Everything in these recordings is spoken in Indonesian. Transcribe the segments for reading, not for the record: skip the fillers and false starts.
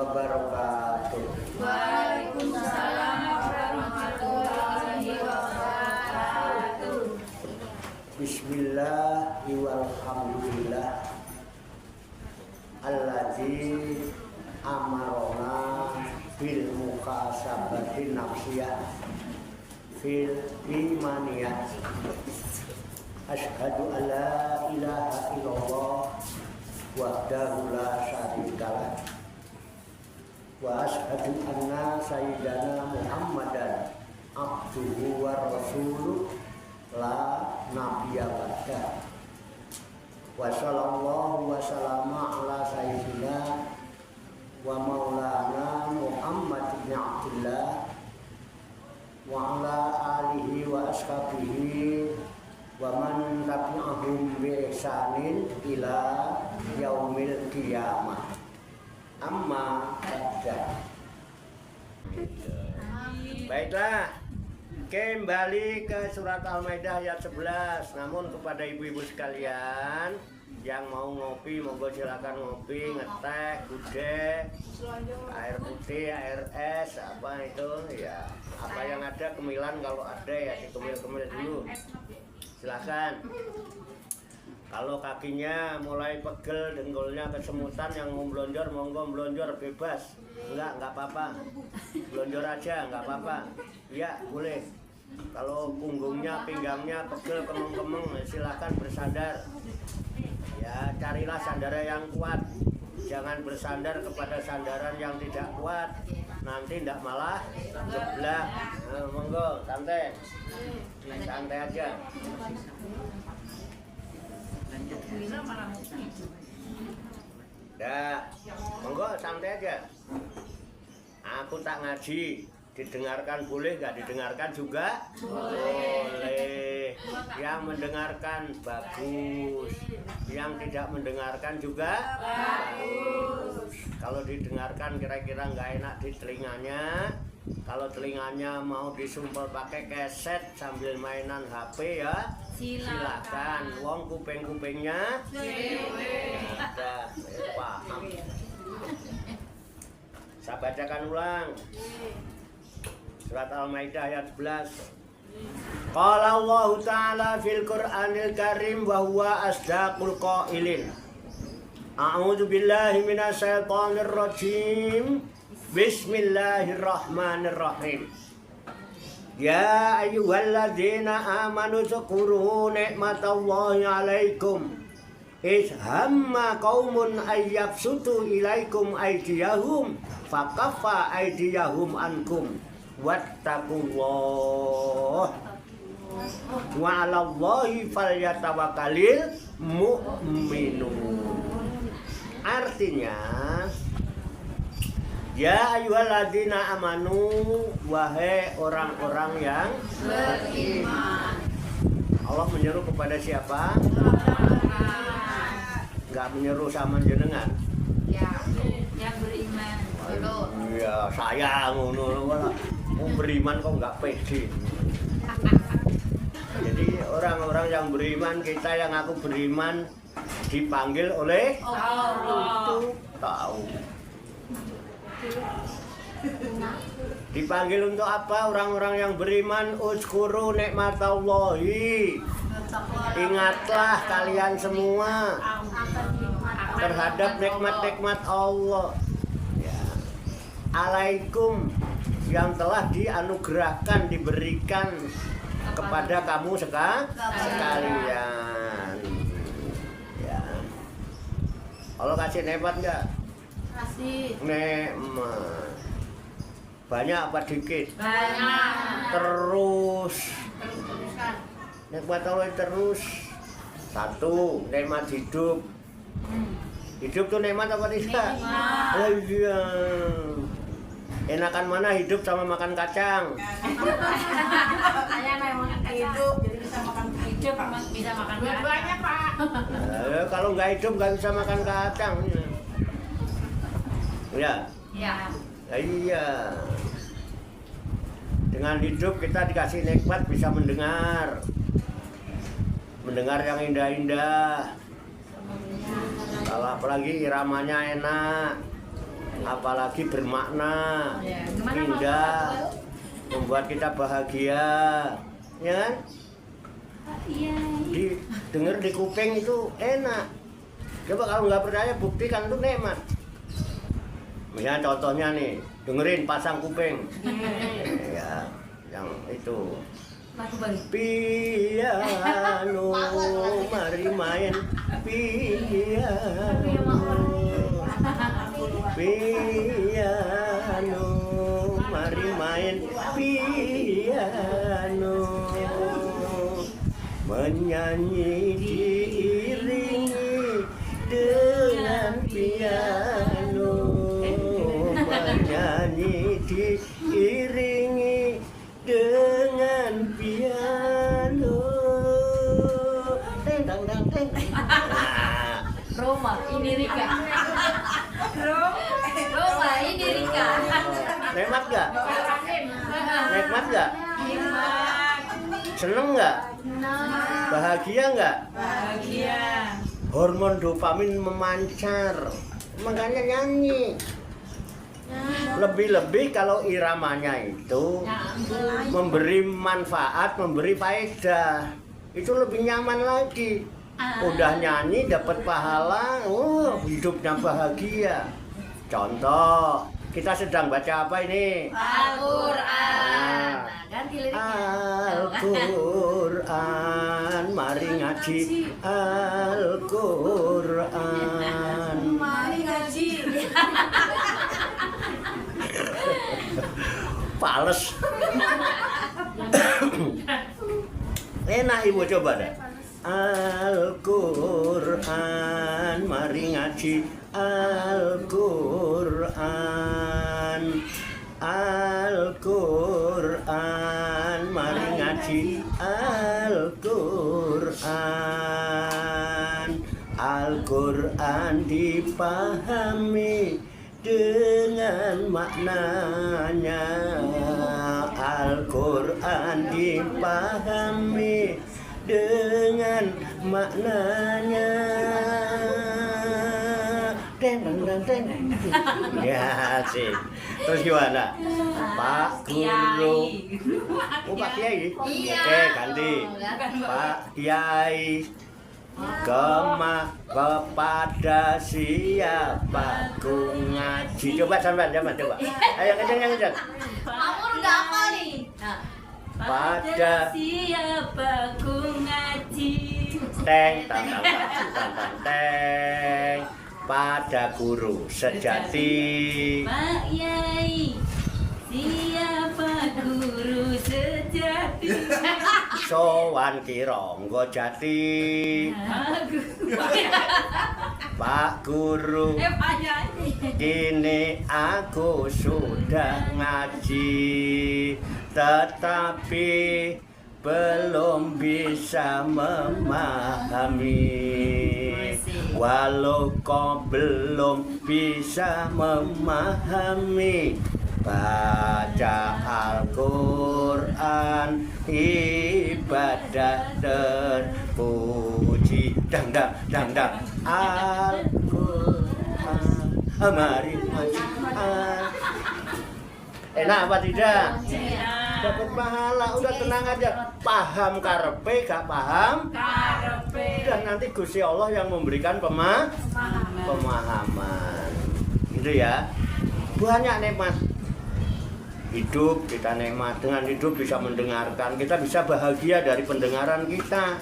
wabarakatuh. Waalaikumsalam warahmatullahi wabarakatuh. Bismillah walhamdulillah alladzi amarona bil mukasabati nafsiyah fil imaniyah. Asyhadu an la ilaha illallah wahdahu la syarikalah wa asyhadu anna sayyidana Muhammadan abduhu wa rasuluh la nabiyya ba'dah. Wa sallallahu wa sallama ala sayyidina wa maulana Muhammad ibn Abdullah wa ala alihi wa ashabihi wa man tabi'ahum bi ihsanin ila yaumil qiyamah. Amma ba'da. Baiklah, kembali ke surat Al-Maidah ayat 11. Namun kepada ibu-ibu sekalian yang mau ngopi, monggo silakan ngopi, ngeteh, gudeg, air putih, air es, apa itu ya, apa yang ada, kemilan kalau ada ya dikemil-kemil dulu. Silakan. Kalau kakinya mulai pegel, dengkulnya kesemutan, yang mau melonjor monggo melonjor bebas. Enggak apa-apa. Melonjor aja enggak apa-apa. Ya, boleh. Kalau punggungnya, pinggangnya pegel, kemeng-kemeng, silakan bersandar. Ya, carilah sandaran yang kuat. Jangan bersandar kepada sandaran yang tidak kuat. Nanti tidak malah geblak. Nah, monggo, santai. Santai aja. Dah, monggo santai aja. Aku tak ngaji, didengarkan boleh, nggak didengarkan juga boleh. Yang mendengarkan bagus, yang tidak mendengarkan juga bagus. Kalau didengarkan kira-kira nggak enak di telinganya, kalau telinganya mau disumpel pakai keset sambil mainan HP ya silakan. Wong kuping-kupingnya ada, paham. Saya bacakan ulang surat Al-Maidah ayat 11. Qala Allah Ta'ala fil Qur'anil Karim wa huwa asdaqul qailin. A'udzu billahi minasyaitonir rajim. Bismillahirrahmanirrahim. Ya ayyuhalladzina amanu dzkuru nikmatallahi 'alaikum iz hamma qaumun ayyabsutu ilaikum aydiyahum fakaffa aydiyahum ankum wattaqullah wa 'alallahi falyatawakkalul mu'minun. Artinya, ya ayyuhalladzina amanu, wahai orang-orang yang beriman. Allah menyeru kepada siapa? Enggak menyeru sama jenengan. Ya, yang beriman. Iya, saya ngono. Mau beriman kok enggak pede. Jadi orang-orang yang beriman, kita yang aku beriman dipanggil oleh Allah. Itu tahu. Dipanggil untuk apa? Orang-orang yang beriman, uzkuru nikmatallahi. Ingatlah kalian semua terhadap nikmat-nikmat Allah ya, alaikum, yang telah dianugerahkan, diberikan kepada kamu sekalian ya. Allah kasih nikmat enggak? Kasih. Nikmat. Banyak apa dikit? Banyak. Terus nikmat Allah terus. Satu, nikmat hidup. Hidup tuh nikmat apa tidak? Nikmat. Oh iya. Enakan mana hidup sama makan kacang? Saya memang hidup, jadi bisa makan hidup, bisa makan dua-duanya, Pak. Kalau nggak hidup nggak bisa makan kacang. Ya. Ya. Iya. Dengan hidup kita dikasih nikmat, bisa mendengar yang indah-indah. Kalau apalagi iramanya enak, apalagi bermakna, indah, membuat kita bahagia, ya kan? Denger di kuping itu enak. Coba kalau nggak percaya buktikan, itu nikmat. Misalnya contohnya nih, dengerin pasang kuping, ya, yang itu. Piano, mari main piano. Piano, mari main piano. Menyanyi diiringi dengan piano. Menyanyi diiringi dengan piano. Teng teng teng teng. Roma, ini Rika. Roma, ini Rika. Nikmat gak? Nikmat gak? Seneng gak? Bahagia gak? Bahagia. Hormon dopamin memancar, makanya nyanyi. Lebih-lebih kalau iramanya itu memberi manfaat, memberi faedah, itu lebih nyaman lagi. Udah nyanyi dapat pahala, hidupnya bahagia. Contoh, kita sedang baca apa ini? Al-Quran. Ganti liriknya. Al-Quran, mari ngaji Al-Quran. Mari ngaji. Pales. Enak ibu coba deh. Al-Quran, mari ngaji Al-Quran. Al-Quran, mari ngaji Al-Quran. Al-Quran dipahami dengan maknanya. Al-Quran dipahami dengan maknanya. Teng teng teng. Ya sih. Terus gimana? Pak Guru. Oh Pak Kiai. Oke ganti. Pak Kiai. Kepada siapa ku ngaji? Coba sampean coba. Ayo kencang. Amur enggak apa nih? Pada siapa ku ngaji? Teng tang. Pada guru sejati. Pak Yai, siapa guru sejati? Sowan Kirangga Jati. Pak Guru, Pak Yai. kini aku sudah ngaji, tetapi belum bisa memahami. Walau kau belum bisa memahami, baca Al-Quran ibadah dan puji. Dang Al-Quran, mari ngaji. Enak apa tidak? Dapat pahala, udah tenang aja. Paham karepe, gak paham Karepe. dan nanti Gusti Allah yang memberikan pemahaman. Gitu ya. Banyak nikmat hidup, kita nikmat dengan hidup, bisa mendengarkan, kita bisa bahagia dari pendengaran kita.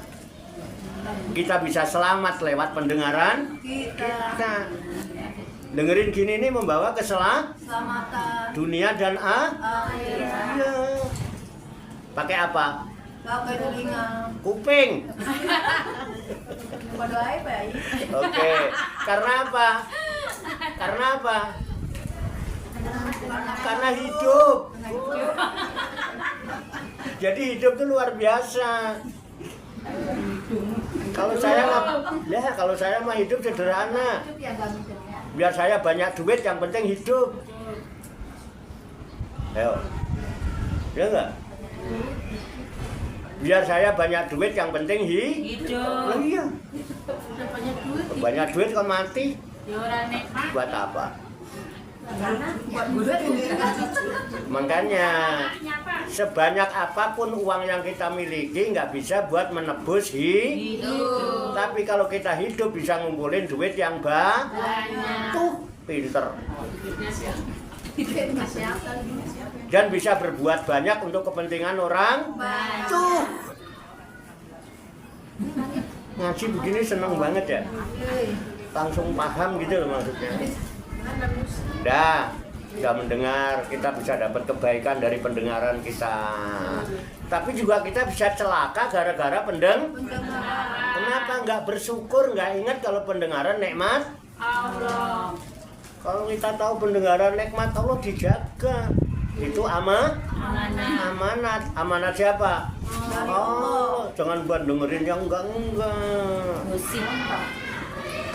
Kita bisa selamat lewat pendengaran kita. Dengerin gini ini membawa Selamatan. dunia dan Akhirat. ya. Pakai apa? Pakai telinga. Kuping. Berdoa apa ya? Oke. Karena apa? Karena hidup. Jadi hidup itu luar biasa. Kalau saya mah hidup sederhana. Biar saya banyak duit, yang penting hidup. Ayo. Ya enggak? Biar saya banyak duit, yang penting Hidup. Oh iya. Udah banyak duit. Banyak duit kan mati. Ya orang nikmat. Buat apa? Makanya sebanyak apapun uang yang kita miliki nggak bisa buat menebus hidup. Tapi kalau kita hidup bisa ngumpulin duit yang banyak. Tuh pinter. Dan bisa berbuat banyak untuk kepentingan orang. Tuh. Ngaji begini seneng banget ya. Langsung paham gitu loh maksudnya. Udah mendengar, kita bisa dapat kebaikan dari pendengaran kita. Tapi juga kita bisa celaka gara-gara Kenapa nggak bersyukur, nggak ingat kalau pendengaran nikmat Allah. Kalau kita tahu pendengaran nikmat Allah dijaga, itu amanat. Amanat siapa? Oh, jangan buat dengerin yang enggak.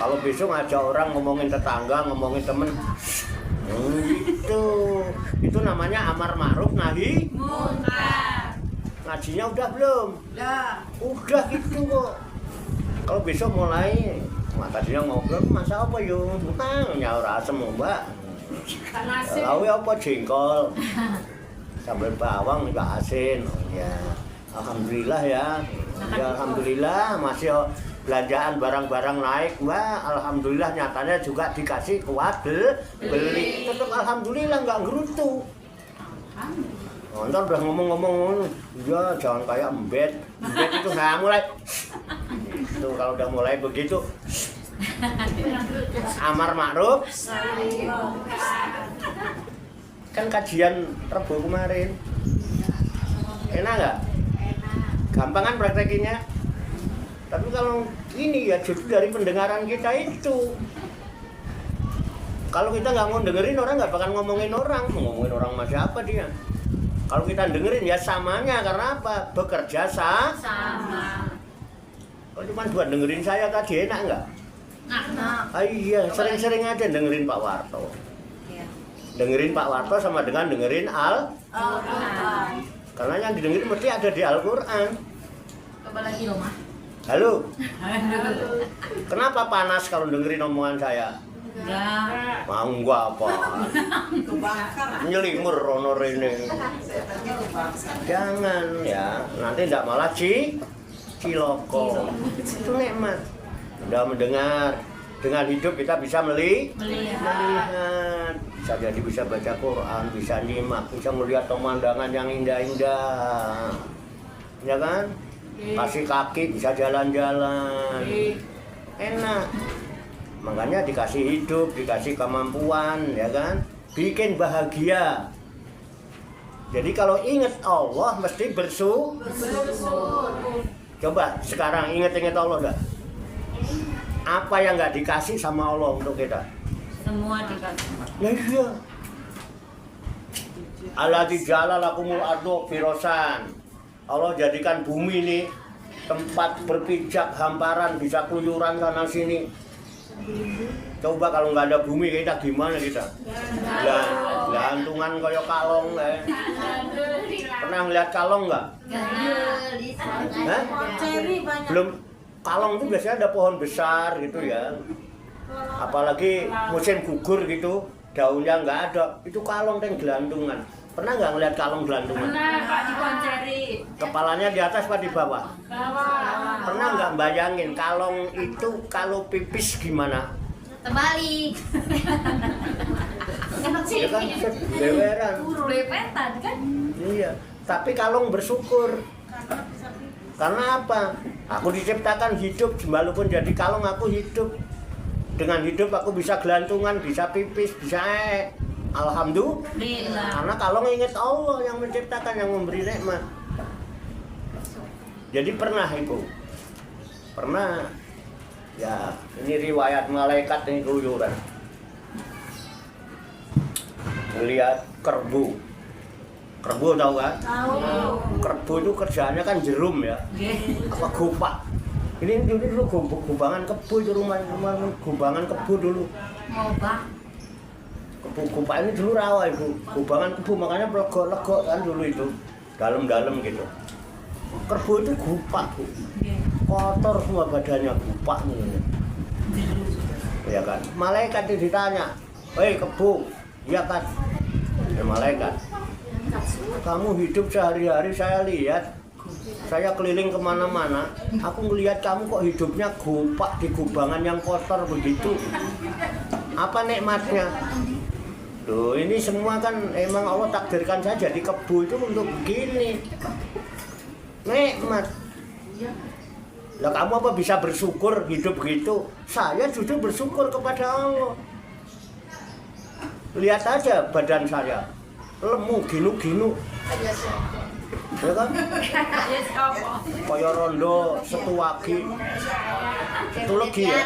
Kalau besok ngajak orang ngomongin tetangga, ngomongin temen, itu namanya amar ma'ruf nahi munkar. Ngajinya udah belum? Udah gitu kok. Kalau besok mulai, tadinya ngobrol, masa apa yuk? Nyaur asem mbak. Lalu apa jengkol, sambal bawang juga asin. Ya, alhamdulillah ya. Alhamdulillah masih belanjaan barang-barang naik, wah alhamdulillah nyatanya juga dikasih kuat beli. Tetap alhamdulillah nggak ngerutu. Ntar udah ngomong-ngomong, ya jangan kayak embet itu nggak mulai. Itu kalau udah mulai begitu, amar ma'ruf. Kan kajian Rebo kemarin, enak nggak? Gampang kan praktekinya? Tapi kalau ini ya justru dari pendengaran kita itu. Kalau kita nggak mau dengerin orang nggak bakal ngomongin orang. Mau ngomongin orang sama siapa dia? Kalau kita dengerin ya samanya, karena apa? Bekerja sama. Kalau cuma buat dengerin saya tadi enak nggak? Iya, sering-sering aja dengerin Pak Warto. Dengerin Pak Warto sama dengan dengerin Al-Quran. Karena yang didengerin mesti ada di Al-Quran. Coba lagi loh, Mah. Halo. Kenapa panas kalau dengerin omongan saya? Enggak. Mau gua apa? Nyelimur rono rene. Jangan ya, nanti ndak malah ciloko. Itu nikmat. Udah mendengar, dengan hidup kita bisa melihat. Bisa jadi bisa baca Quran, bisa nyimak, bisa melihat pemandangan yang indah-indah. Ya kan? Kasih kaki bisa jalan-jalan, enak. Makanya dikasih hidup, dikasih kemampuan, ya kan, bikin bahagia. Jadi kalau ingat Allah mesti bersyukur. Coba sekarang ingat Allah enggak? Apa yang nggak dikasih sama Allah untuk kita? Semua dikasih. Ya iya. Alladzi ja'ala lakumul ardo firosan. Allah jadikan bumi ini tempat berpijak, hamparan, bisa keluyuran sana sini. Coba kalau nggak ada bumi kita gimana kita? Gantungan kayak kalong. Pernah ngeliat kalong nggak? Belum. Kalong itu biasanya ada pohon besar gitu ya. Apalagi musim gugur gitu, daunnya nggak ada. Itu kalong yang gelantungan. Pernah nggak ngeliat kalong gelantungan? Pernah, Pak, di Ponceri. Kepalanya di atas apa di bawah? Bawah. Pernah nggak bayangin kalong itu kalau pipis gimana? Terbalik. Ya kan, beweran. Lepetan kan? Iya, tapi kalong bersyukur. Karena apa? Aku diciptakan hidup, walaupun jadi kalong aku hidup. Dengan hidup aku bisa gelantungan, bisa pipis, bisa alhamdulillah. Karena kalong ingat Allah yang menciptakan, yang memberi nikmat. Jadi pernah Ibu, pernah ya, ini riwayat malaikat ini keluyuran, melihat kerbau. Kerbau tahu kan? Tahu. Kerbau itu kerjaannya kan jerum ya, apa gupak. Ini dulu gubangan kebo itu rumah gubangan kebo dulu. Ngobak. Kebo gupak ini dulu rawa Ibu, gubangan kebo, makanya lego-lego kan dulu itu, dalam-dalam gitu. Kerbau itu gupak Bu, kotor semua badannya, gupak nih. Ya kan, malaikat itu ditanya, hei kebo, Iya kan? Ya malaikat. Kamu hidup sehari-hari saya lihat, saya keliling kemana-mana, aku melihat kamu kok hidupnya gopak di kubangan yang kotor begitu. Apa nikmatnya? Loh, ini semua kan emang Allah takdirkan saya jadi kebo itu untuk begini. Nikmat. Lah kamu apa bisa bersyukur hidup begitu? Saya justru bersyukur kepada Allah. Lihat aja badan saya, lemu ginu-ginu. Ya kan? Kaya rondo setuwagi. Setulegi ya?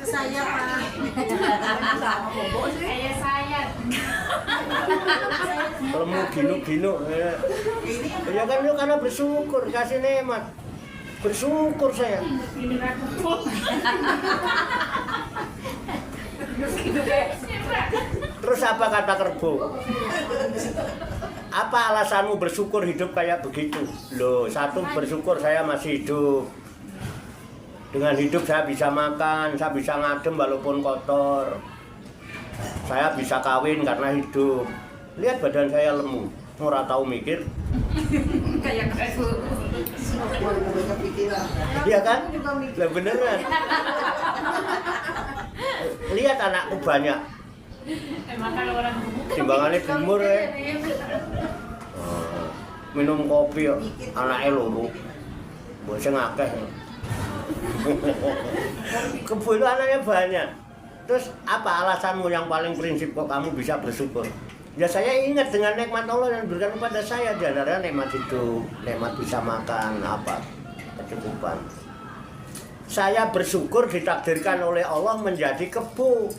Saya Pak. Kayak saya. Lemu ginu-ginu. Ya kan itu karena bersyukur, kasih nikmat. Bersyukur saya. Terus apa kata kerbau? Apa alasanmu bersyukur hidup kayak begitu? Loh, satu bersyukur saya masih hidup. Dengan hidup saya bisa makan, saya bisa ngadem walaupun kotor. Saya bisa kawin karena hidup. Lihat badan saya lemu, ora tahu mikir. Kayak kerbau. Iya kan? Lah beneran. Lihat anakku banyak. Emang kalau orang Timbangannya bumur ya. Minum kopi ya, anaknya loro. Bosnya ngakeh. Kebo itu anaknya banyak. Terus apa alasanmu yang paling prinsip kok kamu bisa bersyukur? Ya saya ingat dengan nikmat Allah yang diberikan kepada saya. Di antaranya nikmat hidup, nikmat bisa makan, apa, kecukupan. Saya bersyukur ditakdirkan oleh Allah menjadi kebo.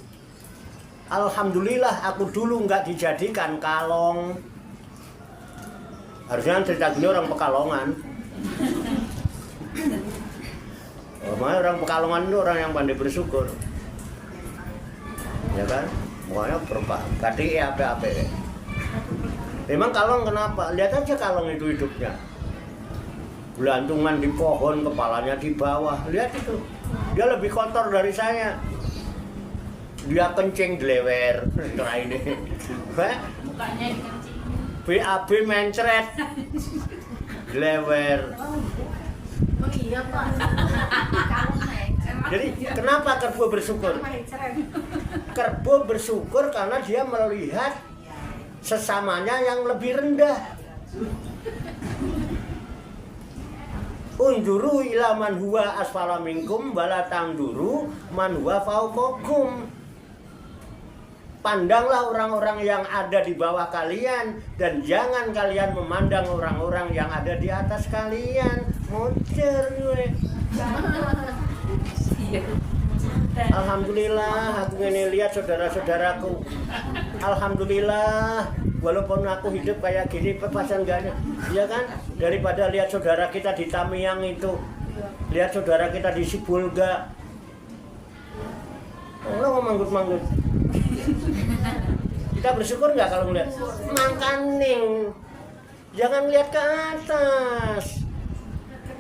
Alhamdulillah aku dulu nggak dijadikan kalong. Harusnya cerita gini orang Pekalongan. Makanya orang Pekalongan itu orang yang pandai bersyukur. Ya kan? Makanya berbakat apa-apa. Memang kalong kenapa? Lihat aja kalong itu hidupnya. Gelantungan di pohon, kepalanya di bawah. Lihat itu. Dia lebih kotor dari saya. Dia kencing delewer. Nah ini. mukanya dikencing. BAB mencret. Delewer. Oh iya Pak. Jadi kenapa kerbau bersyukur? Kerbau bersyukur karena dia melihat sesamanya yang lebih rendah. Unjuru ila man huwa asfala minkum wala tangduru man huwa fauqakum. Pandanglah orang-orang yang ada di bawah kalian dan jangan kalian memandang orang-orang yang ada di atas kalian. Mocer gue. Alhamdulillah aku ini lihat saudara-saudaraku. Alhamdulillah walaupun aku hidup kayak gini pepasan gak ada. Ya kan? Daripada lihat saudara kita di Tamiang itu, lihat saudara kita di Sibulga. Allah manggut-manggut. Kita bersyukur nggak kalau ngeliat? Makaning, jangan lihat ke atas.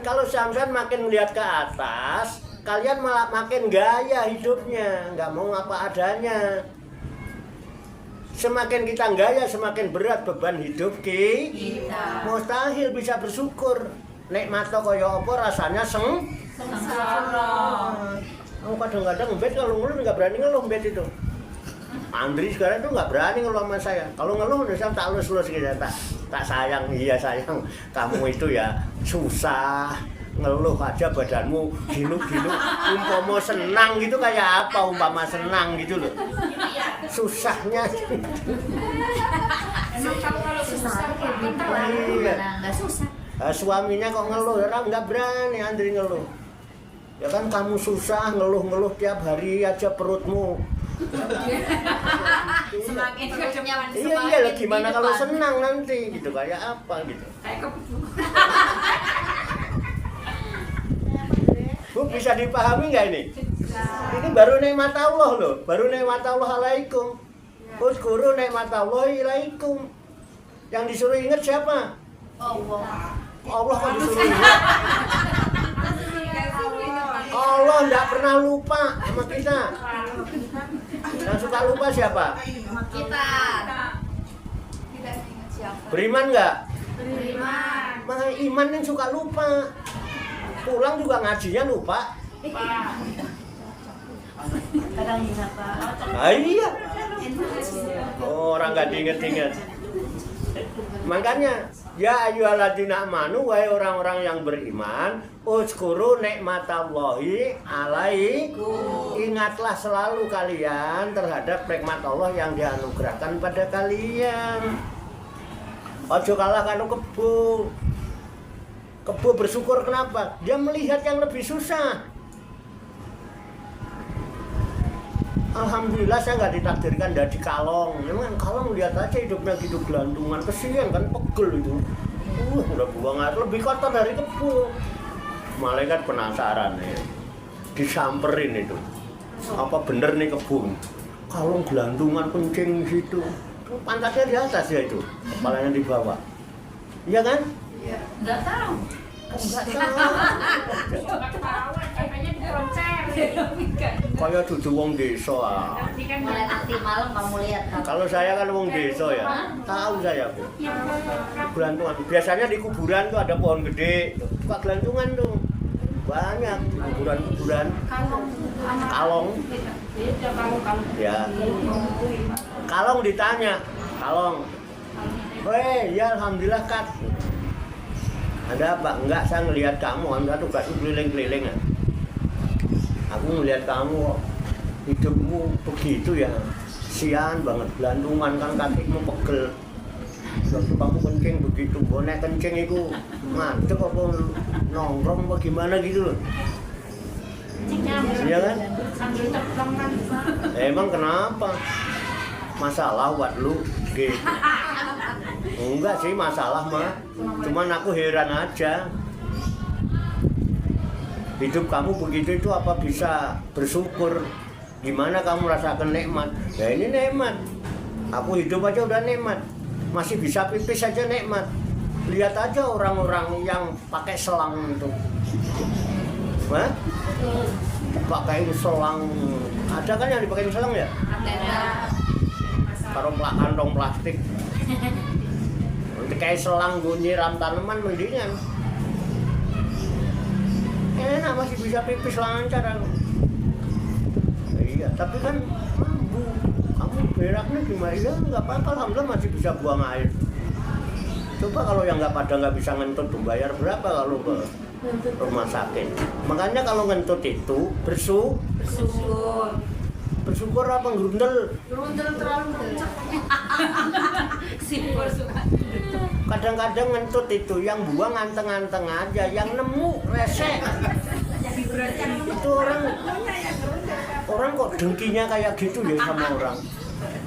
Kalau sampean makin melihat ke atas, kalian malah makin gaya hidupnya, nggak mau apa adanya. Semakin kita gaya, semakin berat beban hidup kita. Mustahil bisa bersyukur. Nikmat kaya apa rasanya sengsara. Aku kadang-kadang mbet kalau ngeluh nggak berani ngeluh mbet itu. Andri sekarang tuh nggak berani ngeluh sama saya. Kalau ngeluh udah saya tak lulus gitu, tak sayang. Iya sayang, kamu itu ya susah. Ngeluh aja badanmu ginu-ginu. Umpama senang gitu kayak apa? Umpama senang gitu loh. Susahnya. Emang kalau susah Iya. nggak susah. Suaminya kok ngeluh, orang nggak berani Andri ngeluh. Ya kan kamu susah ngeluh-ngeluh tiap hari aja perutmu. Semakin nyaman. Iya lah gimana kalau senang nanti gitu kayak apa gitu. Kayak kebu. Bu bisa dipahami nggak ini? Ini baru nikmat Allah loh, baru nikmat Allah alaikum. Uzkuru nikmat Allah ilaikum. Yang disuruh ingat siapa? Allah kan disuruh ingat. Allah nggak pernah lupa sama kita. Yang suka lupa siapa? Kita. Beriman nggak? Beriman. Makanya iman yang suka lupa. Pulang juga ngajinya lupa. Kadang ingat Pak. Ah, iya. Oh, orang nggak diinget-inget. Makanya ya ayyuhalladzina amanu, wahai orang-orang yang beriman, uzkuru nikmatallahi alaikum. Ingatlah selalu kalian terhadap nikmat Allah yang dianugerahkan pada kalian. Ojo kalah karo kebo. Kebo bersyukur kenapa? Dia melihat yang lebih susah. Alhamdulillah saya nggak ditakdirkan jadi kalong. Memang kalong lihat aja hidupnya gitu gelantungan, kesian kan, pegel itu. Udah buang air lebih kotor dari kebo. Malaikat penasaran ya, disamperin itu. Apa bener nih kebo? Kalong gelantungan kencing di situ. Pantatnya di atas ya itu, kepalanya di bawah. Iya kan? Iya. Enggak tahu. Enggak tahu. Kayak dudu wong desa. Mulai aktif malam kamu lihat kan. Kalau saya kan wong desa ya, tahu saya Bu. Gelantungan. Biasanya di kuburan tuh ada pohon gede, suka gelantungan tuh. Banyak di kuburan-kuburan. Kalong. Ya. Kalong ditanya, kalong. Weh, ya alhamdulillah Kat. Ada apa? Enggak, saya ngelihat kamu, Anda tugas keliling-keliling. Aku ngelihat kamu, hidupmu begitu ya, sian banget, gelantungan kan kakimu pegel. Waktu kamu kencing begitu, bonek kencing itu ngantuk apa nongkrong apa gimana gitu loh. Iya kan? Emang kenapa? Masalah buat lu gitu. Enggak sih masalah mah, cuman aku heran aja. Hidup kamu begitu itu apa bisa bersyukur? Gimana kamu rasakan nikmat? Ya ini nikmat. Aku hidup aja udah nikmat. Masih bisa pipis aja nikmat. Lihat aja orang-orang yang pakai selang itu. Hah? Pakai selang. Ada kan yang dipakai selang ya? Ada. Taruh kantong plastik. Kayak selang gue nyiram tanaman mendingan. Enak masih bisa pipis lancar aku. Iya, tapi kan mampu. Kamu beraknya gimana? Ya nggak apa-apa, alhamdulillah masih bisa buang air. Coba kalau yang nggak bisa ngentut, bayar berapa kalau ke rumah sakit? Makanya kalau ngentut itu bersyukur. Bersyukur apa ngerundel? Gerundel terlalu kencang. Sipur suka. Kadang-kadang ngentut itu yang buang anteng-anteng aja, yang nemu resek. Itu orang kok dengkinya kayak gitu ya sama orang.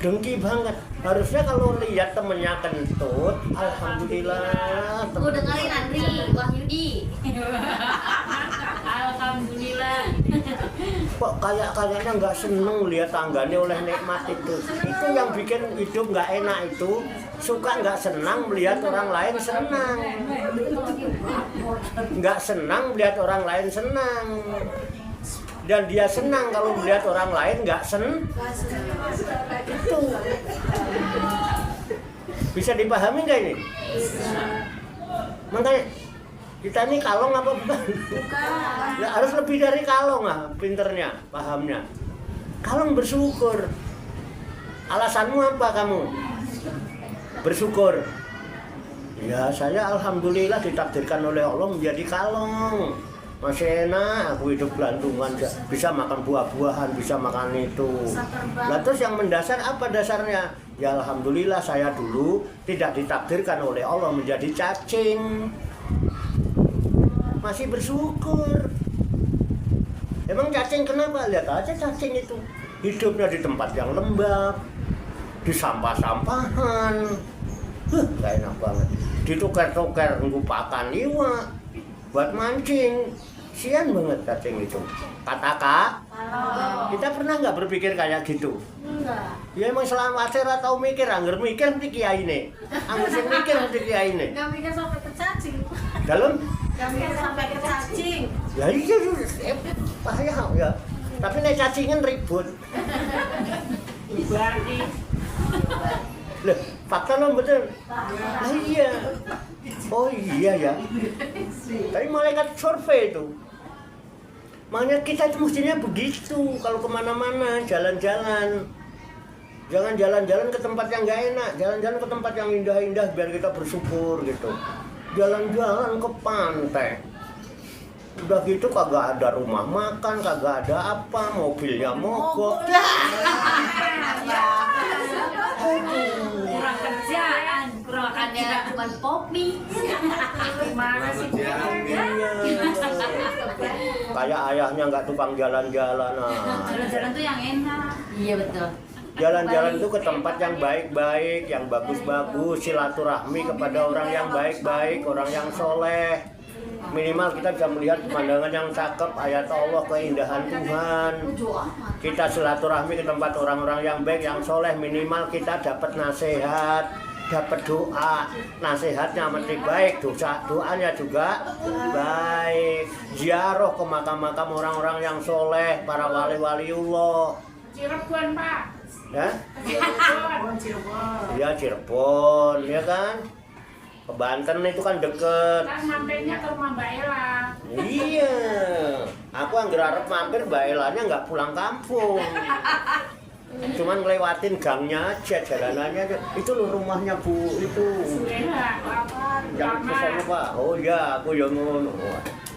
Dengki banget. Harusnya kalau lihat temennya kentut, alhamdulillah. Tuh dengerin Andri, Wahyudi. Alhamdulillah. Kok kayaknya nggak seneng lihat tangganya oleh nikmat itu. Itu yang bikin hidup nggak enak itu. Suka nggak senang melihat orang lain senang. Nggak senang melihat orang lain senang. Dan dia senang kalau melihat orang lain nggak itu. Bisa dipahami nggak ini? Makanya kita ini kalong apa bukan? Ya, harus lebih dari kalong lah, pinternya, pahamnya. Kalong bersyukur. Alasanmu apa kamu? Bersyukur. Ya saya alhamdulillah ditakdirkan oleh Allah menjadi kalong. Masih enak, aku hidup gelantungan, bisa makan buah-buahan, bisa makan itu. Nah terus yang mendasar apa dasarnya? Ya alhamdulillah saya dulu tidak ditakdirkan oleh Allah menjadi cacing. Masih bersyukur. Emang cacing kenapa? Lihat aja cacing itu. Hidupnya di tempat yang lembab, di sampah-sampahan. Gak enak banget. Dituker-tuker ngupakan iwa buat mancing. Sian banget cacing itu. Kata Kak, kita pernah nggak berpikir kayak gitu? Enggak. Ya emang selama akhirah tahu mikir, angger mikir nanti kiai ini. Angger sing mikir nanti kiai ini. Enggak mikir sampai ke cacing. Dalam? Enggak mikir sampai ke cacing. Ya iya, bahaya ya. Tapi nek cacingan ribut. Berarti. Loh, fakta lo betul. Nah iya. Oh iya ya. Tapi malaikat survei itu. Makanya kita itu mestinya begitu kalau kemana-mana, jalan-jalan. Jangan jalan-jalan ke tempat yang gak enak, jalan-jalan ke tempat yang indah-indah biar kita bersyukur gitu. Jalan-jalan ke pantai. Udah gitu kagak ada rumah makan, kagak ada apa, mobilnya mogok. Kurang kerjaan, kurang ada bukan kopi. Gimana sih? Kayak ayahnya nggak tukang jalan-jalan. Jalan-jalan tuh yang enak. Iya betul. Jalan-jalan itu ke tempat yang baik-baik, yang bagus-bagus, silaturahmi kepada orang yang baik-baik, orang yang soleh. Minimal kita bisa melihat pemandangan yang cakep, ayat Allah, keindahan Tuhan. Kita silaturahmi ke tempat orang-orang yang baik, yang soleh. Minimal kita dapat nasihat, dapat doa. Nasihatnya mesti baik, doanya juga baik. Ziarah ke makam-makam orang-orang yang soleh, para wali-waliullah. Cirebon, Pak. Ya? Cirebon. Ya Cirebon, ya kan? Ke Banten itu kan deket. Kan mampirnya ke rumah Mbak Ella. Iya, aku anggar arep mampir Mbak Elanya nggak pulang kampung. Cuman ngelewatin gangnya aja, jalanannya aja. Itu loh rumahnya Bu, itu. Sudah, lapar, Yang kesana Pak. Oh iya, aku yang ngono.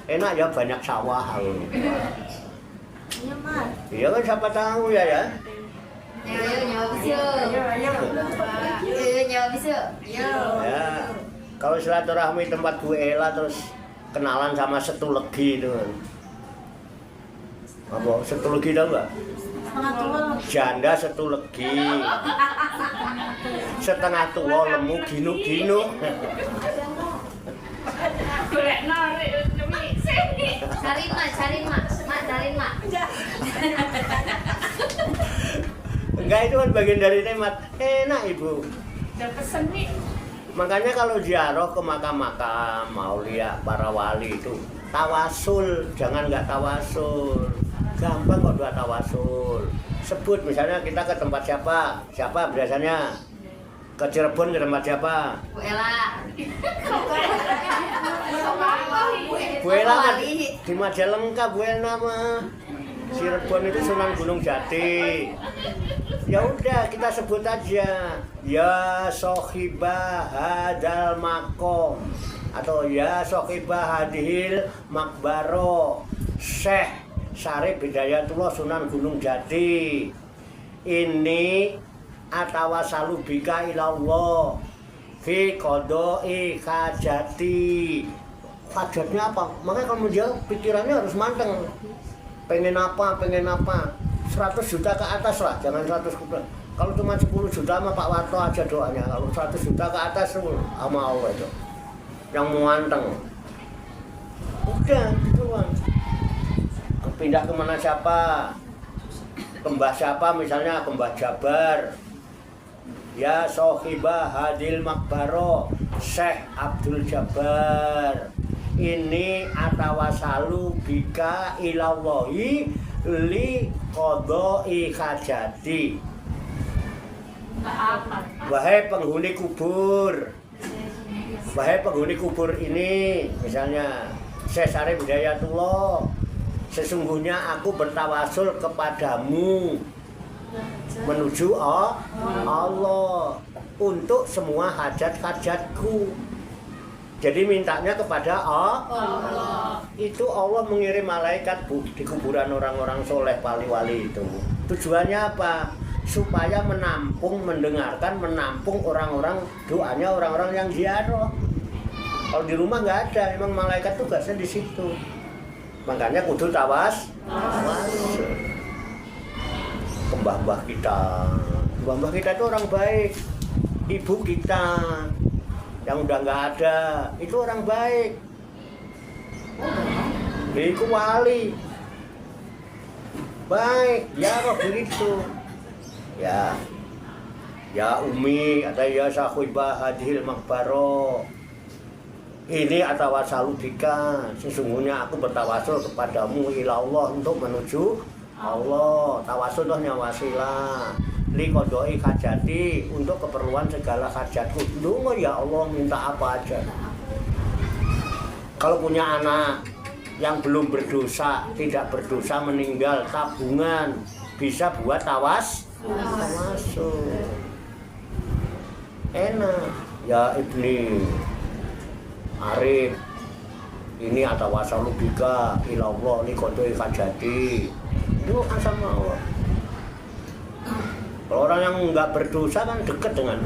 Enak ya, banyak sawah. Iya, Mas. Iya kan, siapa tahu ya ya. Ayo, nyawa bisa. Ayo. Nyawa bisa. Ayo. Ya, kalau silaturahmi tempat Bu Ella terus kenalan sama Setulegi itu. Apa Setulegi tahu nggak? Janda Setulegi. Setengah tua lemu ginu-ginu. Golek narik demi sini. Cari mak, cari mak. Enggak, itu kan bagian dari nikmat. Enak Ibu. Udah pesen nih. Makanya kalau ziarah ke makam-makam maulia para wali itu tawasul, jangan nggak tawasul. Gampang kok dua tawasul. Sebut misalnya kita ke tempat siapa biasanya ke Cirebon ke tempat siapa? Bu Ella. Bu Ella mah di Majalengka, Bu Ella mah. Cirebon itu Sunan Gunung Jati. Ya udah kita sebut aja ya sohibah hadal makom atau ya sohibah hadhil makbaro Syekh Syarif Hidayatullah Sunan Gunung Jati. Ini atawasalu bika ilallah fi qodoi hajati. Hajatnya apa? Makanya kalau menjawab pikirannya harus mateng. Pengen apa? 100 juta ke atas lah, jangan 100 juta. Kalau cuma 10 juta sama Pak Warto aja doanya. Kalau 100 juta ke atas sama Allah itu yang muanteng. Udah gitu kan. Pindah kemana siapa? Ke Mbah siapa misalnya, ke Mbah Jabar. Ya sohibah hadil makbaro Syekh Abdul Jabbar. Ini atawasalu bika ilallahi li qodoi hajati. Wahai penghuni kubur, wahai penghuni kubur ini, misalnya Syekh Syarif Hidayatullah, sesungguhnya aku bertawasul kepadamu menuju Allah untuk semua hajat-hajatku. Jadi mintanya kepada Allah. Itu Allah mengirim malaikat di kuburan orang-orang soleh wali-wali itu. Tujuannya apa? Supaya mendengarkan, menampung orang-orang doanya orang-orang yang ziarah. Kalau di rumah nggak ada, emang malaikat tugasnya di situ. Makanya kudu tawas. Mbah-mbah kita. Mbah-mbah kita itu orang baik. Ibu kita yang udah nggak ada, itu orang baik. Itu wali. Baik, ya roh begitu. Ya Umi atau ya Sahibah hadhil makbaro. Ini atawasalu bika, sesungguhnya aku bertawasul kepadamu ilallah untuk menuju Allah. Tawasul itu hanya wasilah. li kodoi hajati, untuk keperluan segala hajatku. Dungo ya Allah, minta apa aja. Kalau punya anak yang belum berdosa, tidak berdosa meninggal, tabungan bisa buat tawasul. Enak ya Ibni Arif, ini ada wasalu bika ilallah li kodoi hajati. Itu kan sama Allah. Kalau orang yang nggak berdosa kan dekat dengan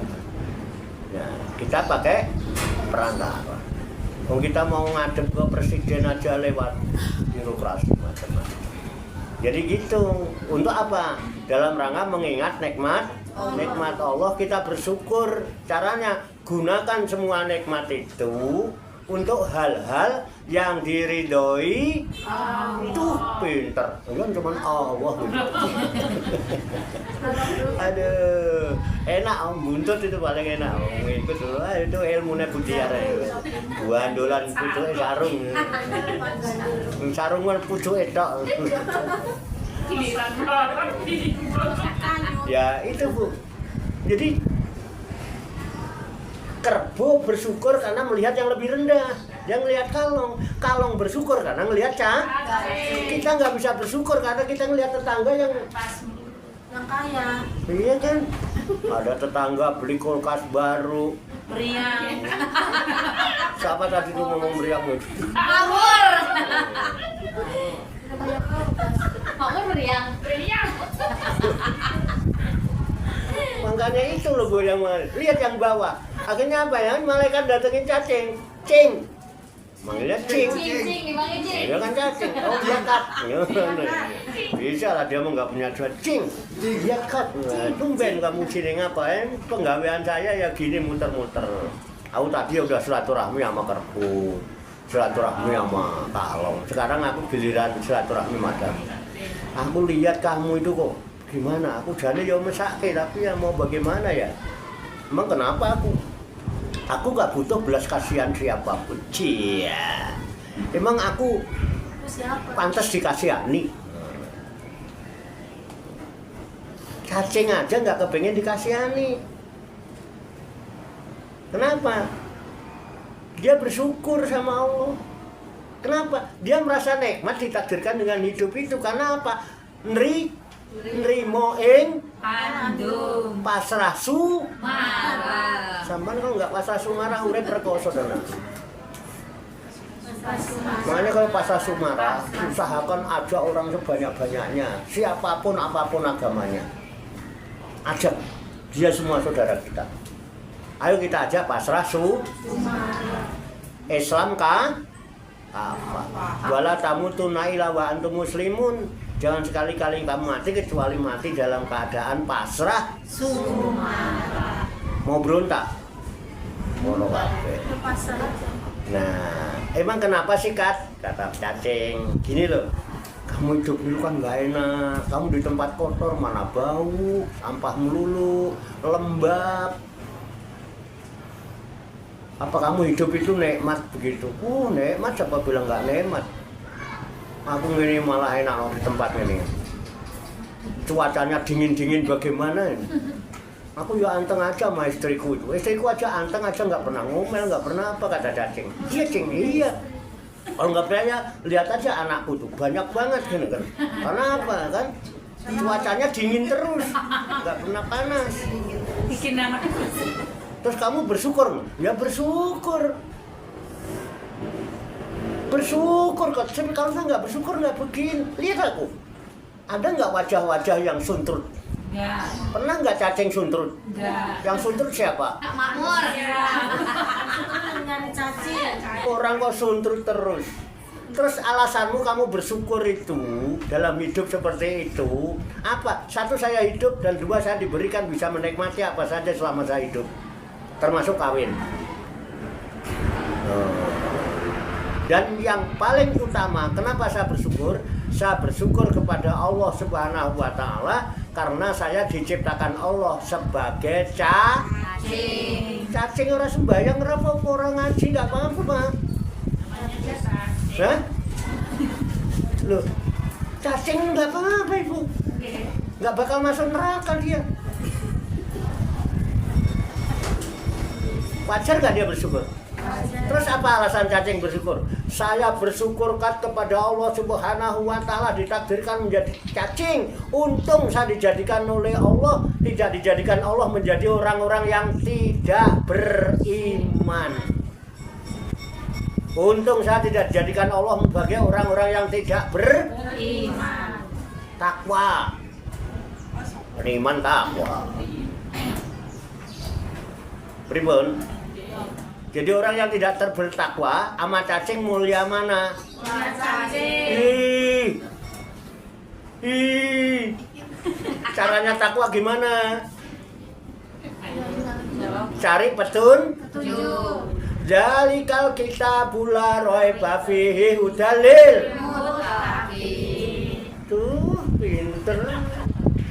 ya, kita pakai perantara. Kalau kita mau ngadep ke presiden aja lewat birokrasi macam-macam. Jadi gitu. Untuk apa? Dalam rangka mengingat nikmat Allah, kita bersyukur. Caranya gunakan semua nikmat itu untuk hal-hal yang diridhoi. Tuh pinter, kan cuma Allah. Aduh, enak om, buntut itu paling enak. Ngikut dulu, itu ilmunya Budiara. Bandolan pucuke sarung. Sarung kan pucuke tok. Ya itu Bu. Jadi Kerbo bersyukur karena melihat yang lebih rendah. Yang melihat Kalong bersyukur karena melihat kita nggak bisa bersyukur karena kita melihat tetangga yang kaya. Iya kan? Ada tetangga beli kulkas baru. Meriang. Siapa tadi tuh ngomong meriang? Makmur. Makmur meriang. Makanya itu loh gue yang lihat yang bawah. Akhirnya apa ya? Malaikat datengin cacing. Cing. Manggilnya cing. Cing, dipanggil cing. Dia kan cacing. Oh dia kat. Bisa lah dia mau nggak punya duit. Cing. Dia kat. Tumben kamu sini ngapain? Penggawean saya ya gini muter-muter. Aku tadi udah silaturahmi sama Kerbu, silaturahmi sama Kalong. Sekarang aku giliran silaturahmi madam. Aku lihat kamu itu kok gimana? Aku jadi ya mesake tapi ya mau bagaimana ya? Emang kenapa aku? Aku gak butuh belas kasihan siapapun. Cia. Emang aku pantas dikasihani. Cacing aja gak kepengen dikasihani. Kenapa? Dia bersyukur sama Allah. Kenapa? Dia merasa nikmat ditakdirkan dengan hidup itu. Karena apa? Nrimo ing Andum. pasrah Marah. Sampai kalau nggak pasrah sumarah urip rekoso tenan. Makanya kalau pasrah sumarah usahakan aja orang sebanyak-banyaknya, siapapun apapun agamanya. Ajak dia semua saudara kita. Ayo kita ajak pasrah Islam apa? Wala tamutunna illa wa antum muslimun. Jangan sekali-kali kamu mati kecuali mati dalam keadaan pasrah Sumarah. mau berontak. Ngono kabeh. Nah, emang kenapa sih Kat? Kata cacing, gini loh. Kamu hidup dulu kan gak enak. Kamu di tempat kotor mana bau, sampah melulu, lembab. Apa kamu hidup itu nikmat begitu? Nikmat, siapa bilang gak nikmat? Aku ini malah enak loh di tempat ini. Cuacanya dingin-dingin bagaimana ini? Aku ya anteng aja sama istriku itu. Istriku aja anteng aja nggak pernah ngomel, nggak pernah apa, kata cacing. Iya cing, iya. Kalau nggak percaya, lihat aja anakku tuh banyak banget gini kan. Karena apa kan? Cuacanya dingin terus, nggak pernah panas. Bikin anak. Terus kamu bersyukur? Ya bersyukur. Bersyukur kok. Tapi kalau saya nggak bersyukur nggak begini. Lihat aku. Ada nggak wajah-wajah yang suntrut? Ya. Pernah nggak cacing suntrut? Ya. Yang suntrut siapa? Makmur. Nyari cacing. Orang kok suntrut terus. Terus alasanmu kamu bersyukur itu dalam hidup seperti itu apa? Satu, saya hidup, dan dua, saya diberikan bisa menikmati apa saja selama saya hidup, termasuk kawin. Dan yang paling utama, kenapa saya bersyukur? Saya bersyukur kepada Allah Subhanahu wa Ta'ala karena saya diciptakan Allah sebagai Cacing. cacing. Orang sembahyang, orang ngaji, nggak apa-apa. Hah? Loh, cacing nggak apa-apa Ibu. Nggak bakal masuk neraka dia. Wajar nggak dia bersyukur? Terus apa alasan cacing bersyukur? Saya bersyukur kepada Allah Subhanahu wa Ta'ala ditakdirkan menjadi cacing. Untung saya dijadikan oleh Allah, tidak dijadikan Allah menjadi orang-orang yang tidak beriman. Untung saya tidak dijadikan Allah sebagai orang-orang yang tidak beriman. Takwa. Beriman takwa. Pripun? Jadi orang yang tidak bertakwa sama cacing mulia mana? Cacing. Caranya takwa gimana? Cari petunjuk. Zalikal kitabul la raiba fihi hudalil. Tuh, pinter.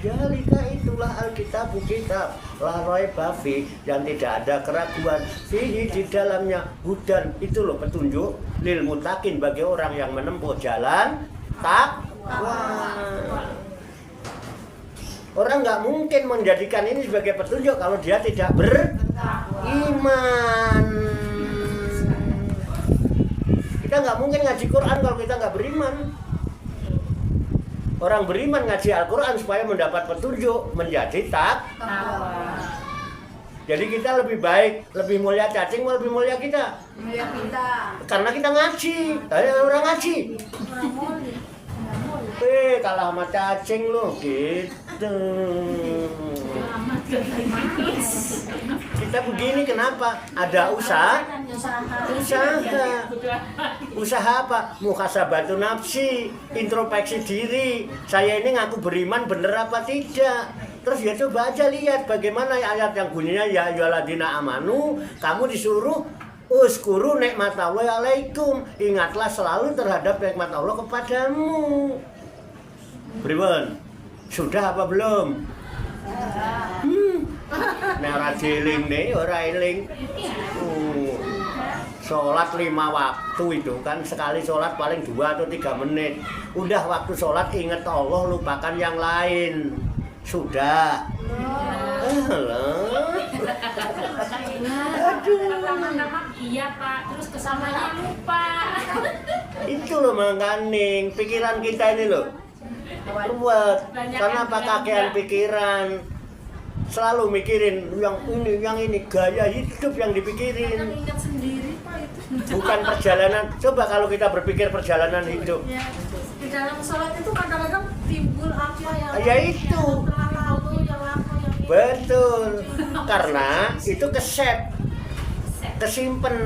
Zalika itulah alkitabu kitab la raiba fi, yang tidak ada keraguan, fihi di dalamnya hudan, itu loh petunjuk, lil mutakin bagi orang yang menempuh jalan takwa. Orang nggak mungkin menjadikan ini sebagai petunjuk kalau dia tidak beriman. Kita nggak mungkin ngaji Quran kalau kita nggak beriman. Orang beriman ngaji Al-Quran supaya mendapat petunjuk menjadi takwa. Jadi kita lebih baik, lebih mulia cacing, lebih mulia kita. Mulia kita. Karena kita ngaji, orang ngaji. Kalah sama cacing loh, gitu. Kita begini kenapa? Ada usaha. Usaha apa? Muhasabatu nafsi, introspeksi diri. Saya ini ngaku beriman bener apa tidak? Terus ya coba aja lihat bagaimana ayat yang bunyinya ya ayyuhalladzina amanu, kamu disuruh uskuru nikmatallahi alaikum, ingatlah selalu terhadap nikmat Allah kepadamu. Pripun? Sudah apa belum? Nek ora dieling nih, ora eling. Sholat 5 waktu itu kan, sekali sholat paling 2 atau 3 menit. Udah waktu sholat ingat Allah, lupakan yang lain. Sudah. Iya Pak, terus kesamanya lupa. Itu loh mangkaning pikiran kita ini loh. Ruwet. Karena apa kakean pikiran? Selalu mikirin yang ini gaya hidup yang dipikirin. Ingat sendiri Pak itu. Bukan perjalanan. Coba kalau kita berpikir perjalanan hidup. Ya, di dalam sholat itu kadang-kadang timbul apa yang Ya itu. Betul. Karena itu kesimpen.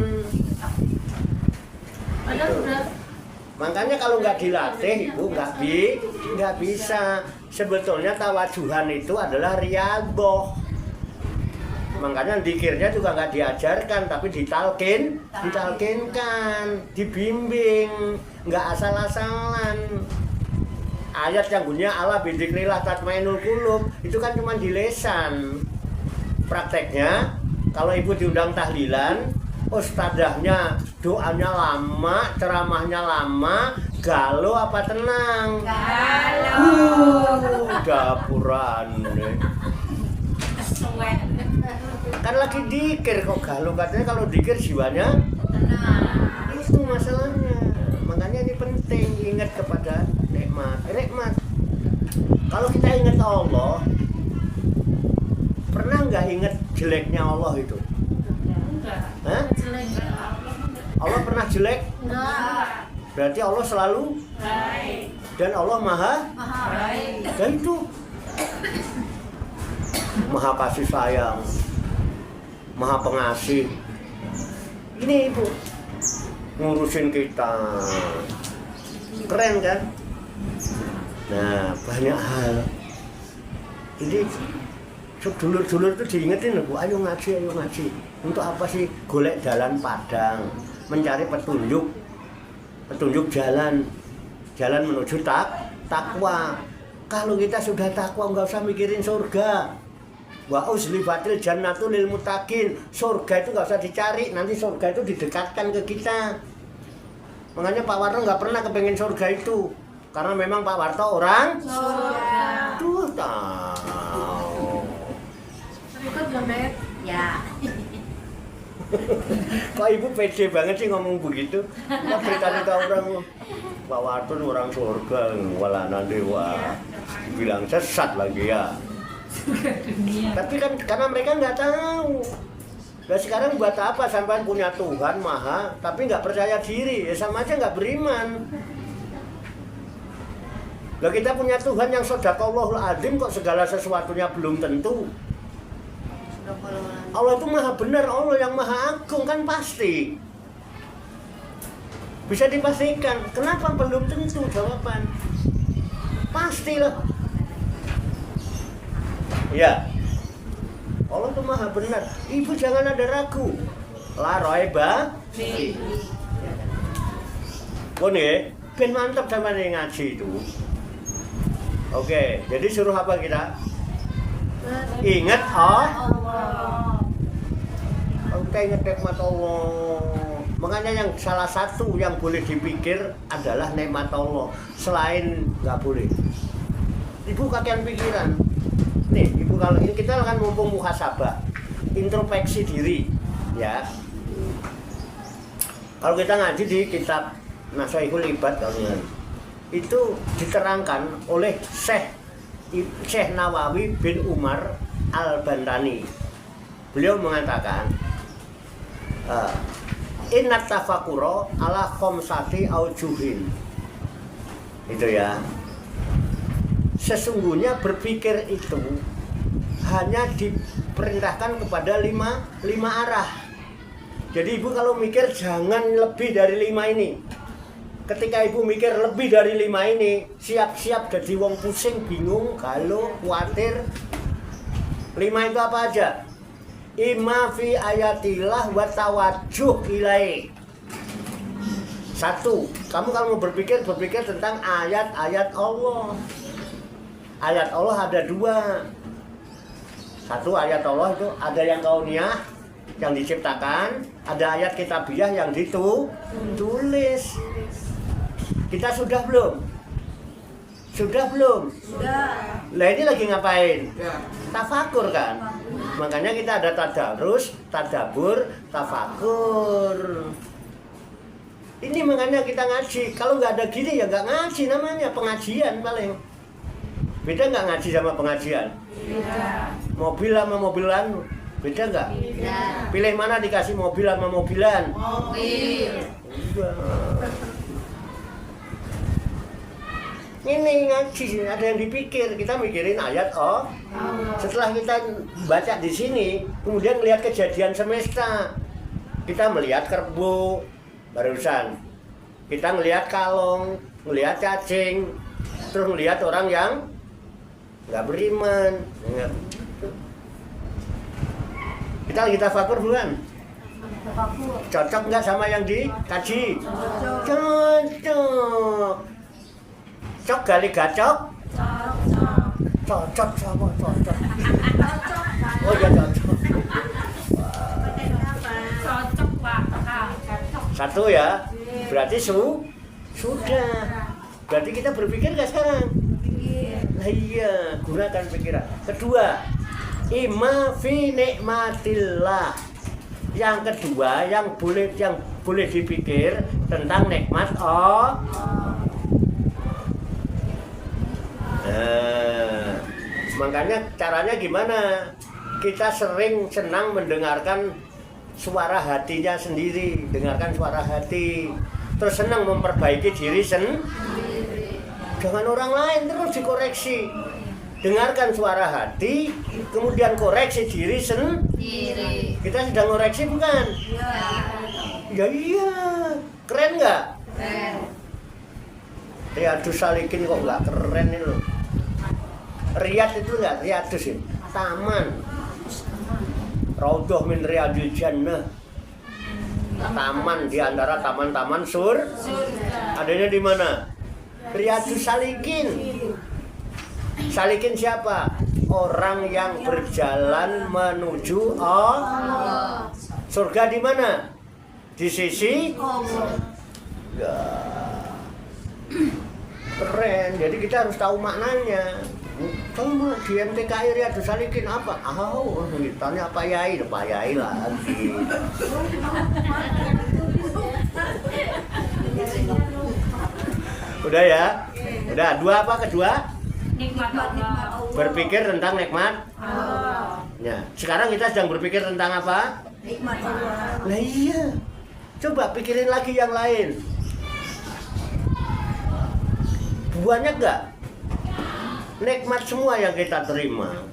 Padahal udah. Makanya kalau nggak dilatih ibu nggak bisa. Sebetulnya tawajuhan itu adalah riyadhah. Makanya zikirnya juga nggak diajarkan, tapi ditalkinkan, dibimbing, nggak asal-asalan. Ayat yang bunyinya ala bidzikrillah tatmainul qulub itu kan cuma di lesan. Prakteknya kalau ibu diundang tahlilan, ustadzahnya doanya lama, ceramahnya lama, galau apa tenang? Galau. Dapuran. Kan lagi dikir kok galau, katanya kalau dikir jiwanya tenang. Itu masalahnya. Makanya ini penting ingat kepada nikmat. Kalau kita ingat Allah, pernah nggak ingat jeleknya Allah itu? Hah? Allah pernah jelek? Enggak. Berarti Allah selalu Baik. dan Allah maha Baik. dan itu maha kasih sayang, maha pengasih. Ini ibu ngurusin kita, keren kan? Nah banyak hal. Jadi dulur-dulur itu diingetin loh, ayo ngaji. Untuk apa sih? Golek jalan padang, mencari petunjuk jalan menuju takwa. Kalau kita sudah takwa nggak usah mikirin surga. Wa uzlifatil jannatu lil muttaqin. Surga itu nggak usah dicari, nanti surga itu didekatkan ke kita. Makanya Pak Warto nggak pernah kepengen surga itu, karena memang Pak Warto orang surga. Tuh tahu. Itu belum bet. Ya. Kok ibu pede banget sih ngomong begitu? Kok cerita-cerita orang Pak Watun orang surga, walana dewa, bilang sesat lagi ya. Tapi kan karena mereka nggak tahu. Nah sekarang buat apa sampai punya Tuhan Maha, tapi nggak percaya diri, ya sama aja nggak beriman. Lah kita punya Tuhan yang Shadaqallahul Adzim kok segala sesuatunya belum tentu. Allah itu maha benar, Allah yang maha agung kan pasti. Bisa dipastikan, kenapa belum tentu jawaban? Pastilah. Ya. Allah itu maha benar. Ibu jangan ada ragu. La roiba. Oh nih, ben mantap sama yang ngaji itu. Oke, jadi suruh apa kita? Ingat Allah. Oke, ingat nikmat Allah. Makanya yang salah satu yang boleh dipikir adalah nikmat Allah. Selain nggak boleh. Ibu kakean pikiran. Nih, ibu kalau ini kita akan mumpung muhasabah, introspeksi diri, ya. Kalau kita ngaji di kitab Nasaihul Ibad kalian, itu diterangkan oleh Syekh Nawawi bin Umar Al-Bantani. Beliau mengatakan, Inna tafakuro ala khomsati aujuhin. Itu ya. Sesungguhnya berpikir itu hanya diperintahkan kepada lima arah. Jadi ibu kalau mikir jangan lebih dari 5 ini. Ketika ibu mikir lebih dari 5 ini, siap-siap jadi wong pusing, bingung, galau, khawatir. 5 itu apa aja? Ima fi ayatillah wa tawajjuh ilai. 1, kamu kalau mau berpikir tentang ayat-ayat Allah. Ayat Allah ada 2. 1 ayat Allah itu ada yang kauniyah, yang diciptakan, ada ayat kitabiah yang ditulis. Kita sudah belum? Sudah belum? Sudah. Lah ini lagi ngapain? Tafakur kan? Makanya kita ada tadarus, tadabur, tafakur. Ini makanya kita ngaji. Kalau nggak ada gini ya nggak ngaji namanya, pengajian paling. Beda nggak ngaji sama pengajian? Beda. Mobil sama mobilan, beda nggak? Beda. Pilih mana dikasih mobil sama mobilan? Mobil. Ini ngaji, ada yang dipikir, kita mikirin ayat Allah. Setelah kita baca di sini, kemudian melihat kejadian semesta. Kita melihat kerbau barusan, kita melihat kalong, melihat cacing, terus melihat orang yang nggak beriman. Kita lagi tafakur bukan? Cocok nggak sama yang dikaji? Cocok. Cok kali gacok? Cocok sama cocok. Oh ya cocok. Cocok Pak. Satu ya, berarti sudah. Berarti kita berpikir nggak sekarang? Nah, iya, gunakan pikiran. Kedua, ima fi nikmatillah. Yang kedua, yang boleh dipikir tentang nikmat Allah. Nah, makanya caranya gimana? Kita sering senang mendengarkan suara hatinya sendiri, dengarkan suara hati, terus senang memperbaiki diri sendiri. Jangan orang lain, terus dikoreksi. Dengarkan suara hati, kemudian koreksi diri sendiri. Kita sedang koreksi bukan? Ya iya, keren nggak? Keren. Riyadus Salikin kok nggak keren ini loh. Riyad itu nggak Riyadus sih, taman. Raudhah min Riyadil Jannah. Taman di antara taman-taman adanya di mana? Riyadus Salikin. Salikin siapa? Orang yang berjalan menuju Allah. Surga di mana? Di sisi Allah. Ya. Keren. Jadi kita harus tahu maknanya. Kamu di MTKI Riyadhus Shalihin apa? Tanya Pak Yai, Pak Yai lagi. Udah ya? Udah, dua apa kedua? Nikmat Allah. Berpikir tentang nikmat. Ya, sekarang kita sedang berpikir tentang apa? Nikmat Allah. Nah iya. Coba pikirin lagi yang lain. Banyak nggak? Nikmat semua yang kita terima.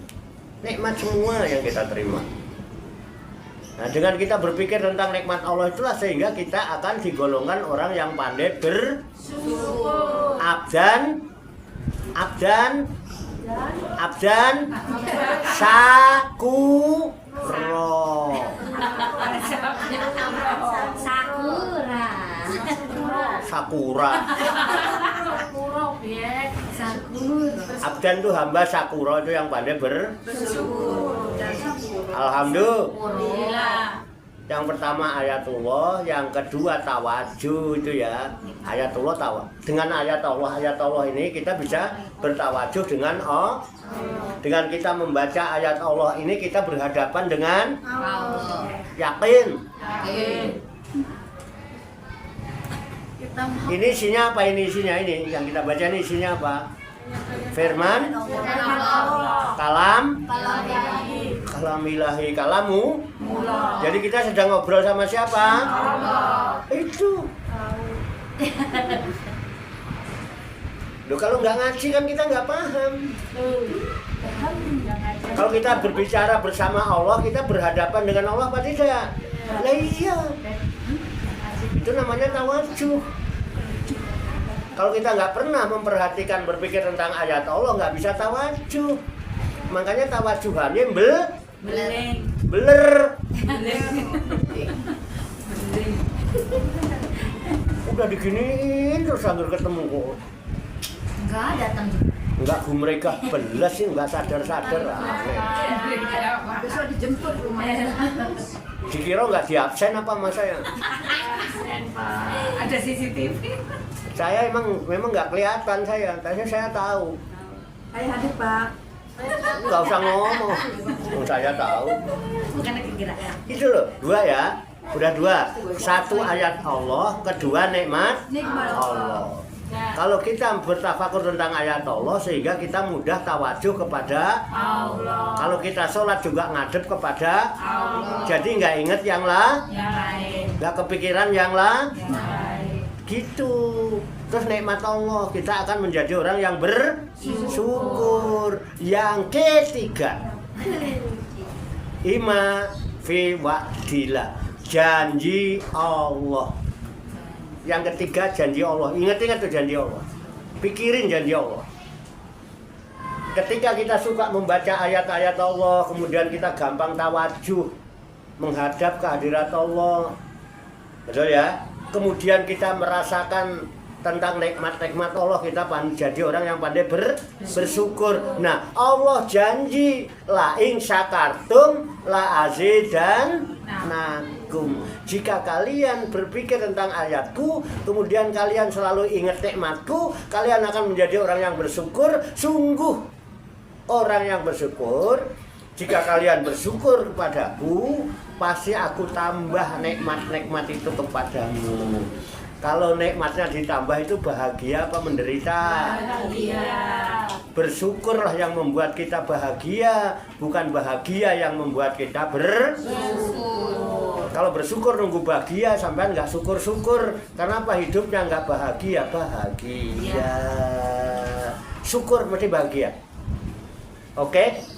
Nikmat semua yang kita terima. Nah, dengan kita berpikir tentang nikmat Allah itulah sehingga kita akan digolongkan orang yang pandai bersyukur. Abdan sakuro. Sakura. Abdan itu hamba, sakura itu yang pandai bersyukur. Alhamdulillah. Yang pertama ayatullah, yang kedua tawajuh itu ya. Ayatullah dengan ayat Allah ini kita bisa bertawajuh dengan dengan kita membaca ayat Allah ini kita berhadapan dengan Allah. Yakin. Ini isinya apa ini yang kita baca ini isinya apa? Firman kalamilahi kalamu. Jadi kita sedang ngobrol sama siapa? Allah. Itu. Loh, kalau nggak ngaji kan kita nggak paham. Kalau kita berbicara bersama Allah, kita berhadapan dengan Allah apa tidak? Nah iya. Itu namanya tawajuh. Kalau kita nggak pernah memperhatikan berpikir tentang ayat Allah, nggak bisa tawajuh. Makanya tawajuhannya beler. Udah diginiin terus sambil ketemu kok. Enggak datang. Enggak mereka belas sih, enggak sadar-sadar. Besok dijemput rumahnya. Dikira enggak diabsen apa mas saya? Ada CCTV. Saya memang enggak kelihatan saya, tapi saya tahu. Ayo hadir Pak. Enggak usah ngomong, saya tahu. Bukan kegerakan. Itu loh, dua ya. Udah dua. Satu ayat Allah, kedua nikmat Allah. Kalau kita bertafakur tentang ayat Allah sehingga kita mudah tawajuh kepada Allah. Kalau kita sholat juga ngadep kepada Allah. Jadi nggak inget yang lain, nggak kepikiran yang lain. Gitu. Terus nikmat Allah, kita akan menjadi orang yang bersyukur. Yang ketiga, ima fi wa'dillah, janji Allah. Yang ketiga janji Allah. Ingat-ingat tuh janji Allah. Pikirin janji Allah. Ketika kita suka membaca ayat-ayat Allah, kemudian kita gampang tawajuh menghadap kehadirat Allah. Betul ya? Kemudian kita merasakan tentang nikmat-nikmat Allah, kita jadi orang yang pandai bersyukur. Nah, Allah janji la in syakartum la azidannakum. Jika kalian berpikir tentang ayatku, kemudian kalian selalu ingat nikmatku, kalian akan menjadi orang yang bersyukur. Sungguh orang yang bersyukur. Jika kalian bersyukur kepadaku, pasti aku tambah nikmat-nikmat itu kepadamu. Kalau nikmatnya ditambah itu bahagia apa menderita? Bahagia. Bersyukurlah yang membuat kita bahagia, bukan bahagia yang membuat kita bersyukur. Kalau bersyukur nunggu bahagia, sampai nggak syukur-syukur. Karena apa? Hidupnya nggak bahagia. Syukur mesti bahagia. Oke?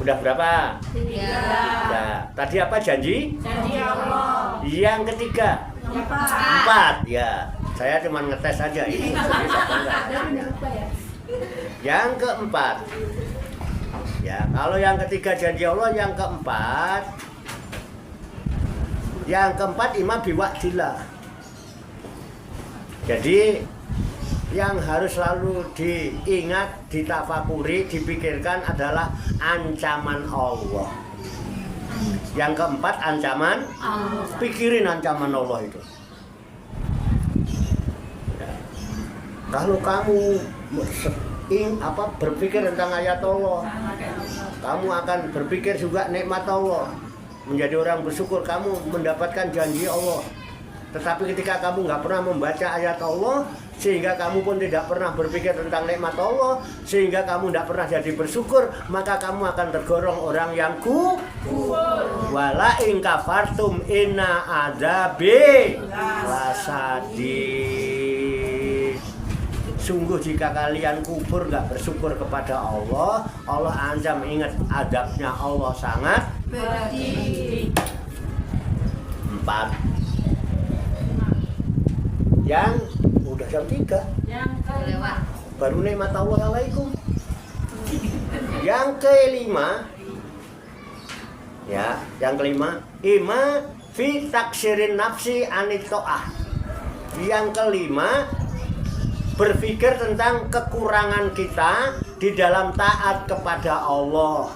Udah berapa? 3. Ya. Tadi apa janji? Janji Allah. Yang ketiga? 4. Ya. Saya cuma ngetes aja ini. Yang keempat. Ya, kalau yang ketiga janji Allah, yang keempat imam biwa'dillah. Jadi yang harus selalu diingat, ditafakuri, dipikirkan adalah ancaman Allah. Yang keempat ancaman Allah. Pikirin ancaman Allah itu. Ya. Kalau kamu berpikir tentang ayat Allah. Kamu akan berpikir juga nikmat Allah. Menjadi orang bersyukur, kamu mendapatkan janji Allah. Tetapi ketika kamu nggak pernah membaca ayat Allah, sehingga kamu pun tidak pernah berpikir tentang nikmat Allah, sehingga kamu tidak pernah jadi bersyukur, maka kamu akan tergolong orang yang kufur. Wala in kafartum inna adzabi lasadid. Sungguh jika kalian kufur nggak bersyukur kepada Allah, Allah ancam, ingat adabnya Allah sangat pedih. 4. Yang udah jam 3 Yang kelewat. baru nikmat Allah alaikum. Yang kelima, ya, yang kelima, ima fi taksirin nafsi anitoah. Yang kelima, berpikir tentang kekurangan kita di dalam taat kepada Allah.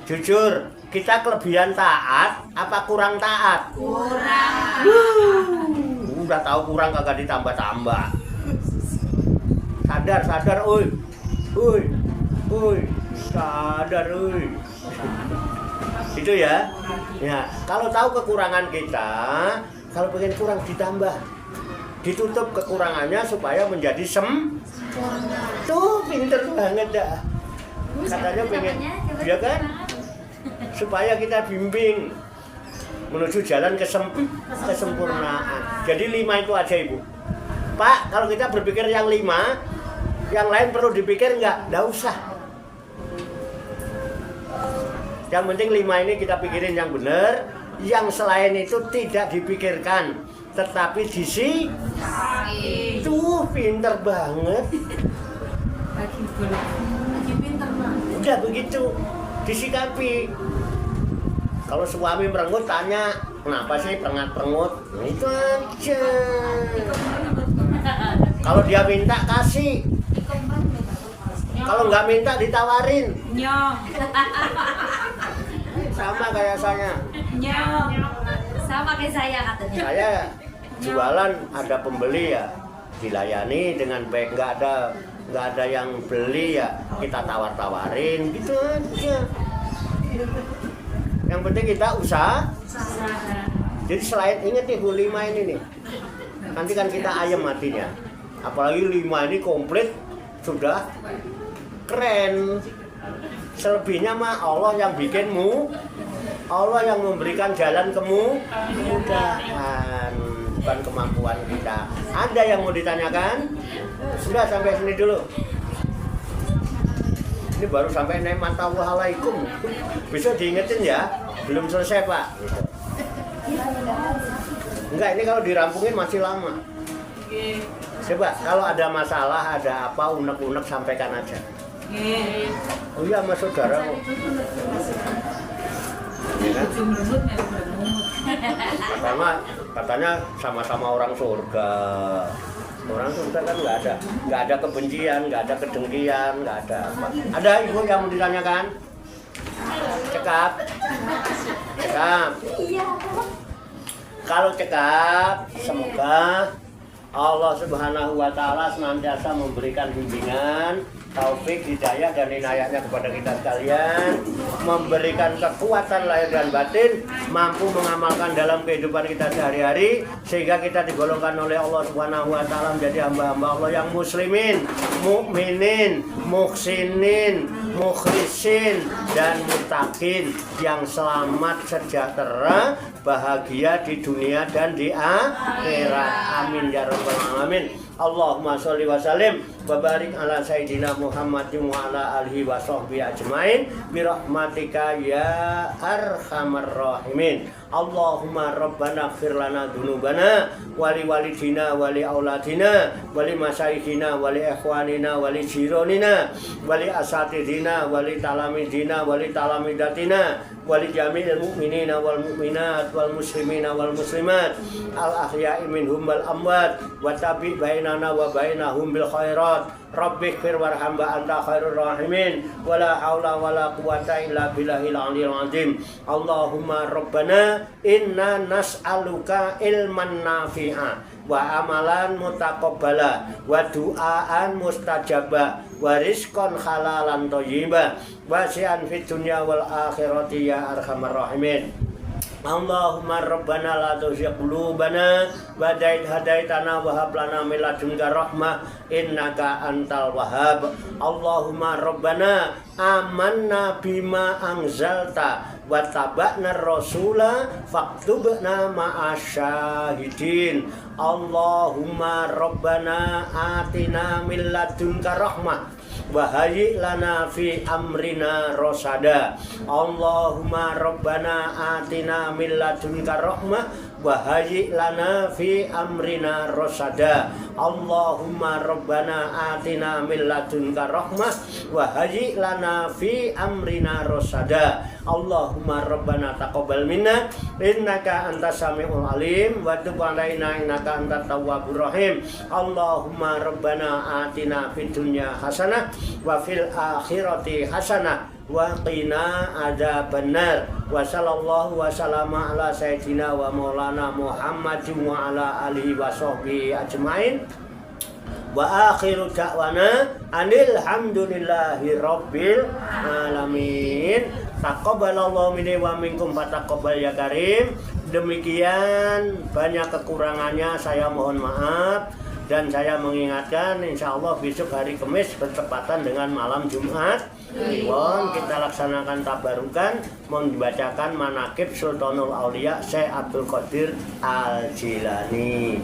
Jujur, kita kelebihan taat apa kurang taat? Kurang. Udah tahu kurang kagak ditambah-tambah. Sadar, oi. Sadar, oi. Itu ya. Ya, kalau tahu kekurangan kita, kalau pengen kurang ditambah. Ditutup kekurangannya supaya menjadi sempurna. Tuh, pinter banget dah. Katanya pengen, ya kan? Supaya kita bimbing menuju jalan kesempurnaan. Jadi 5 itu aja, Ibu. Pak, kalau kita berpikir yang 5, yang lain perlu dipikir nggak? Nggak usah. Yang penting 5 ini kita pikirin yang benar. Yang selain itu tidak dipikirkan, tetapi tuh pinter banget. Lagi pinter banget. Udah begitu disikapi. Kalau suami merengut tanya, kenapa sih perengut? Nah, itu aja. Kalau dia minta kasih. Kalau nggak minta ditawarin. Nyong. Sama kayak saya. Nyong. Sama kayak saya katanya. Saya jualan ada pembeli ya, dilayani dengan baik. Nggak ada yang beli ya kita tawar-tawarin gitu aja. Yang penting kita usaha. Jadi selain ingat nih 5 ini nih, nanti kan kita ayam matinya. Apalagi 5 ini komplit sudah keren. Selebihnya mah Allah yang bikinmu, Allah yang memberikan jalan kemudahan, bukan kemampuan kita. Ada yang mau ditanyakan? Sudah sampai sini dulu. Ini baru sampai nikmat Allah alaikum. Bisa diingetin ya, belum selesai Pak. Gitu. Enggak, ini kalau dirampungin masih lama. Coba kalau ada masalah, ada apa, unek-unek sampaikan aja. Oh iya sama saudara kok. Ya kan? Katanya sama-sama orang surga. Orang surga kan nggak ada kebencian, nggak ada kedengkian, nggak ada apa. Ada ibu yang mau ditanyakan? Cekap. Kalau cekap, semoga Allah Subhanahu wa Ta'ala senantiasa memberikan bimbingan, taufik, hidayah dan inayahnya kepada kita sekalian, memberikan kekuatan lahir dan batin, mampu mengamalkan dalam kehidupan kita sehari-hari, sehingga kita digolongkan oleh Allah Subhanahu wa Ta'ala menjadi hamba-hamba Allah yang muslimin, mukminin, muhsinin, mukhlisin dan muttaqin, yang selamat, sejahtera, bahagia di dunia dan di akhirat. Amin ya rabbal alamin. Allahumma sholli wa sallim wa barik ala sayyidina Muhammadin wa ala alihi wa sahbihi ajmain bi rahmatika ya arhamar rahimin. Allahumma rabbana ighfir lana dzunubana wa li walidina wa li auladina wa li masyayikhina wa li ikhwanina wa li jironina wa li asatidina wa li talamidina wa li talamidatina wa li jami'il mu'minina wal mu'minat wal muslimina wal muslimat al ahya'i minhum wal amwat wa tabi bainana wa bainahum bil khairat. Rabbi ighfir warham wa anta khairur rahimin wa la haula wa la quwwata illa billahil aliyil azim. Allahumma rabbana inna nas'aluka ilman nafi'a wa amalan mutaqabbala wa du'aan mustajaba wa rizqan halalan thayyiba wa si'an fid dunya wal akhirati ya arhamar rahimin. Allahumma rabbana la tuzigh qulubana ba'da idh hadaitana wa hab lana min ladunka rahmah innaka antal wahhab. Allahumma rabbana amanna bima anzalta wa taba'na rasula faktubna ma'asyahidin. Allahumma rabbana atina min ladunka rahmah wa hayyi lana fi amrina rasada. Allahumma rabbana atina min ladunka rahmah wa hayyi lana fi amrina rasada. Allahumma rabbana atina min ladunka rahmah wa hayyi lana fi amrina rasada. Allahumma rabbana taqabbal minna innaka antas samiul alim wa tub alaina innaka antat tawwabur rahim. Allahumma rabbana atina fid dunya hasanah wa fil akhirati hasanah wa qina adzabannar. Wa sallallahu wa sallama ala sayyidina wa maulana Muhammadin wa ala alihi wa sahbihi ajmain. Wa akhiru da'wana anil hamdulillahi rabbil alamin. Taqabbalallahu minni wa minkum fataqabbal ya karim. Demikian banyak kekurangannya saya mohon maaf. Dan saya mengingatkan insya Allah besok hari Kamis bertepatan dengan malam Jumat Kliwon kita laksanakan tabarukan membacakan manaqib Sultanul Aulia Syekh Abdul Qadir Al-Jilani.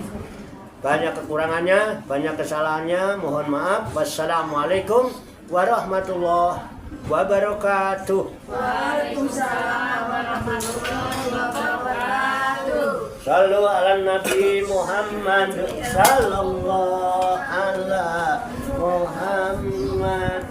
Banyak kekurangannya, banyak kesalahannya, mohon maaf. Wassalamualaikum warahmatullahi wabarakatuh. Waalaikumsalam warahmatullahi wabarakatuh. Sallu ala Nabi Muhammad sallallahu ala Muhammad.